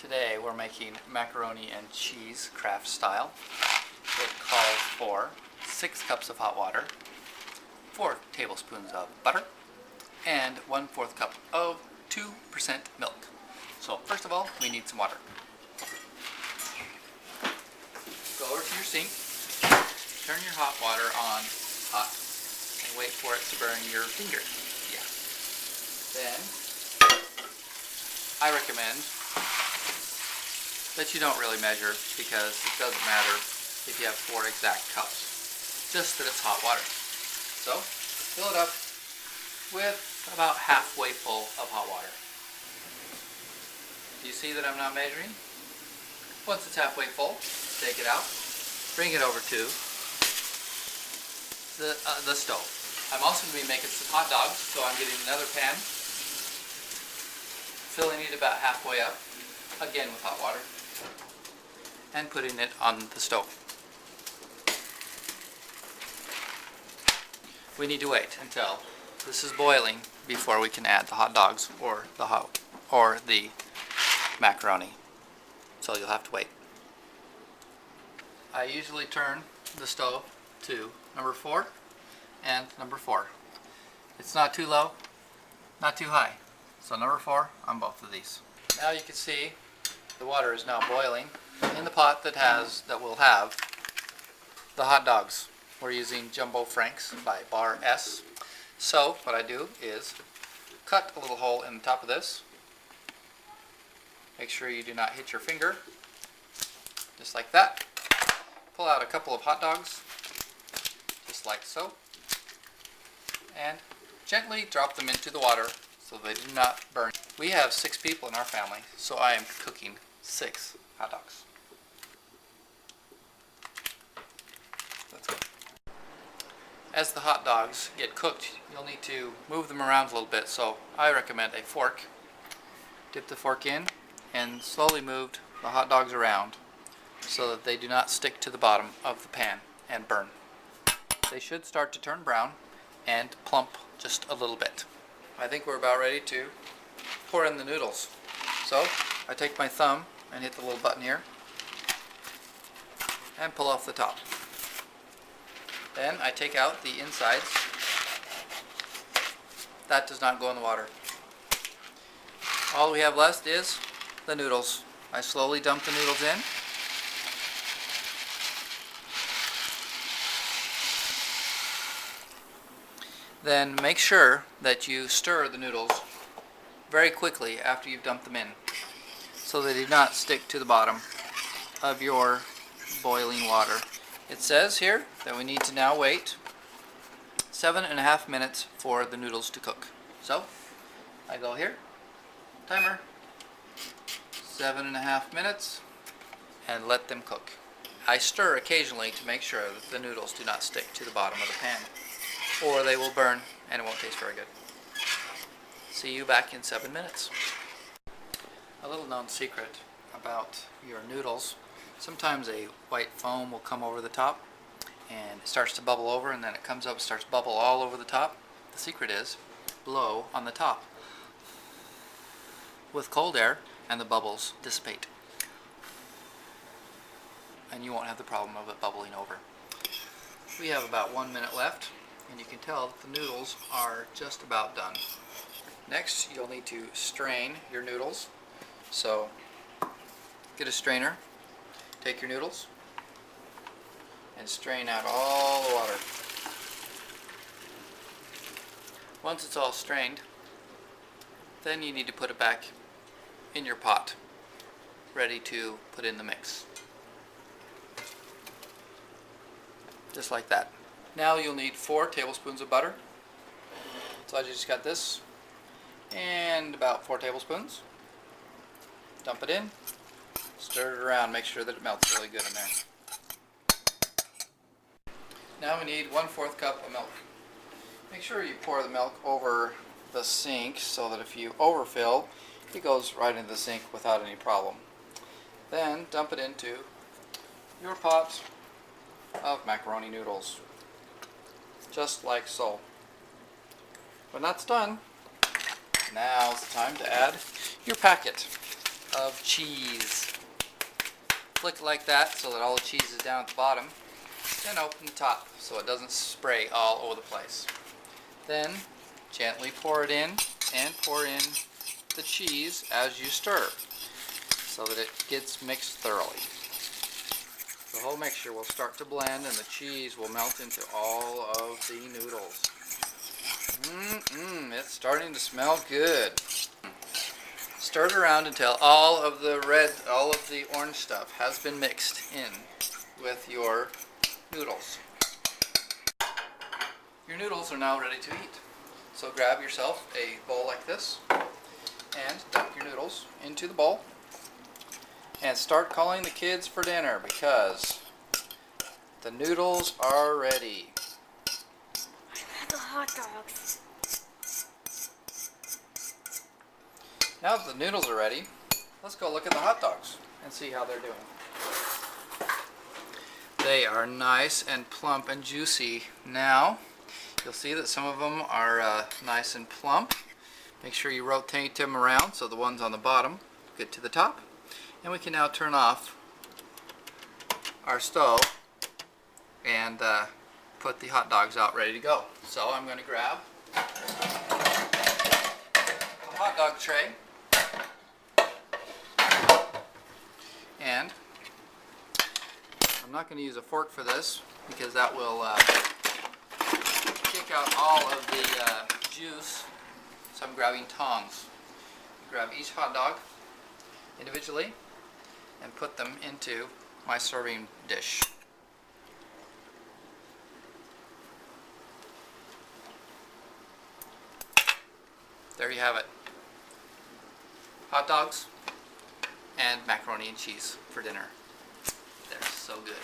Today we're making macaroni and cheese craft style. It calls for 6 cups of hot water, 4 tablespoons of butter, and 1/4 cup of 2% milk. So first of all, we need some water. Go over to your sink, turn your hot water on hot, and wait for it to burn your finger. Yeah. Then I recommend that you don't really measure, because it doesn't matter if you have 4 exact cups, just that it's hot water. So fill it up with about halfway full of hot water. Do you see that I'm not measuring? Once it's halfway full, take it out, bring it over to the stove. I'm also going to be making some hot dogs, so I'm getting another pan, filling it about halfway up, again with hot water, and putting it on the stove. We need to wait until this is boiling before we can add the hot dogs or the macaroni. So you'll have to wait. I usually turn the stove to number 4 and number 4. It's not too low, not too high. So number 4 on both of these. Now you can see the water is now boiling in the pot that will have the hot dogs. We're using Jumbo Franks by Bar S. So what I do is cut a little hole in the top of this. Make sure you do not hit your finger. Just like that. Pull out a couple of hot dogs, just like so, and gently drop them into the water so they do not burn. We have 6 people in our family, so I am cooking 6 hot dogs. Let's go. As the hot dogs get cooked, you'll need to move them around a little bit, so I recommend a fork. Dip the fork in and slowly move the hot dogs around so that they do not stick to the bottom of the pan and burn. They should start to turn brown and plump just a little bit. I think we're about ready to pour in the noodles. So I take my thumb and hit the little button here and pull off the top. Then I take out the insides. That does not go in the water. All we have left is the noodles. I slowly dump the noodles in. Then make sure that you stir the noodles very quickly after you've dumped them in, so they do not stick to the bottom of your boiling water. It says here that we need to now wait 7.5 minutes for the noodles to cook. So I go here, timer, 7.5 minutes, and let them cook. I stir occasionally to make sure that the noodles do not stick to the bottom of the pan, or they will burn and it won't taste very good. See you back in 7 minutes. A little known secret about your noodles: sometimes a white foam will come over the top and it starts to bubble over, and then it comes up and starts to bubble all over the top. The secret is blow on the top with cold air and the bubbles dissipate, and you won't have the problem of it bubbling over. We have about 1 minute left, and you can tell that the noodles are just about done. Next, you'll need to strain your noodles. So get a strainer, take your noodles, and strain out all the water. Once it's all strained, then you need to put it back in your pot, ready to put in the mix. Just like that. Now you'll need 4 tablespoons of butter. So I just got this, and about 4 tablespoons. Dump it in, stir it around, make sure that it melts really good in there. Now we need 1/4 cup of milk. Make sure you pour the milk over the sink so that if you overfill, it goes right into the sink without any problem. Then dump it into your pot of macaroni noodles, just like so. When that's done, now's the time to add your packet. of cheese. Flick it like that so that all the cheese is down at the bottom. Then open the top so it doesn't spray all over the place. Then gently pour it in and pour in the cheese as you stir so that it gets mixed thoroughly. The whole mixture will start to blend and the cheese will melt into all of the noodles. It's starting to smell good. Stir it around until all of the orange stuff has been mixed in with your noodles. Your noodles are now ready to eat. So grab yourself a bowl like this and dump your noodles into the bowl and start calling the kids for dinner because the noodles are ready. The hot dogs. Now that the noodles are ready, let's go look at the hot dogs and see how they're doing. They are nice and plump and juicy now. You'll see that some of them are nice and plump. Make sure you rotate them around so the ones on the bottom get to the top. And we can now turn off our stove and put the hot dogs out ready to go. So I'm going to grab a hot dog tray and I'm not going to use a fork for this because that will kick out all of the juice. So I'm grabbing tongs. Grab each hot dog individually and put them into my serving dish. There you have it. Hot dogs and macaroni and cheese for dinner. They're so good.